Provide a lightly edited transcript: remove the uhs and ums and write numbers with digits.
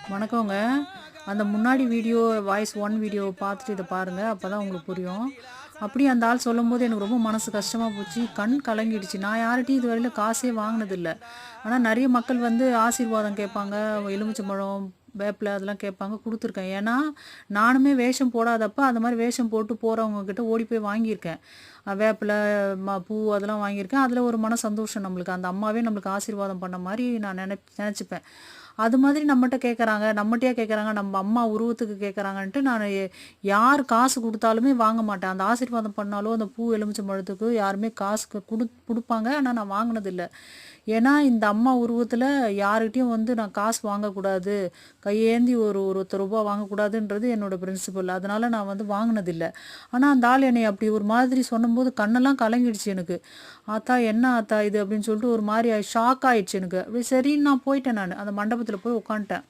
வணக்கங்க. அந்த முன்னாடி வீடியோ வாய்ஸ் 1 வீடியோவ பார்த்துட்டு இத பாருங்க. அப்பதான் உங்களுக்கு புரியும். அப்படியே அந்த ஆள் சொல்லும்போது எனக்கு ரொம்ப மனசு கஷ்டமா போச்சு. கண் கலங்கிடுச்சு. நான் யார்கிட்டயும் இதுவரையில காசே வாங்குனதில்ல. ஆனா நெறைய மக்கள் வந்து ஆசீர்வாதம் கேட்பாங்க. எலுமிச்சம்பழம், வேப்பில அதெல்லாம் கேட்பாங்க. குடுத்துருக்கேன். ஏன்னா, நானுமே வேஷம் போடாதப்ப அந்த மாரி வேஷம் போட்டு போறவங்க கிட்ட ஓடி போய் வாங்கியிருக்கேன். வேப்பில, பூ அதெல்லாம் வாங்கியிருக்கேன். அதில ஒரு மன சந்தோஷம் நம்மளுக்கு. அந்த அம்மாவே நம்மளுக்கு ஆசீர்வாதம் பண்ண மாரி நான் நெனச்சுப்பேன். அது மாதிரி நம்மட்ட கேட்குறாங்க. நம்மட்டயா கேட்குறாங்க. நம்ம அம்மா உருவத்துக்கு கேட்குறாங்கன்ட்டு நானு யார் காசு குடுத்தாலுமே வாங்க மாட்டேன். அந்த ஆசீர்வாதம் பண்ணாலோ, அந்த பூ எலுமிச்சம்பழத்துக்கு யாருமே காசுக்கு குடுப்பாங்க. ஆனா நான் வாங்குனதில்ல. ஏன்னா, இந்த அம்மா உருவத்தில யார்கிட்டயும் வந்து நான் காசு வாங்கக்கூடாது. கையேந்தி ஒரு ஒரு ரூ. 1 வாங்கக்கூடாதுன்றது என்னோட பிரின்சிபல். அதனால நான் வந்து வாங்குனதில்ல. ஆனா, அந்த ஆள் என்னைய அப்படி ஒரு மாதிரி சொன்னம்போது கண்ணெல்லாம் கலங்கிடுச்சு எனக்கு. "ஆத்தா என்ன ஆத்தா இது?" அப்படின்னு சொல்லிட்டு ஒரு மாரி ஷாக் ஆயிடுச்சு எனக்கு. அப்படியே சரின்னு நான் போயிட்டேன் நானு. அந்த மண்டபத்தில போய் உட்காந்துட்டேன்.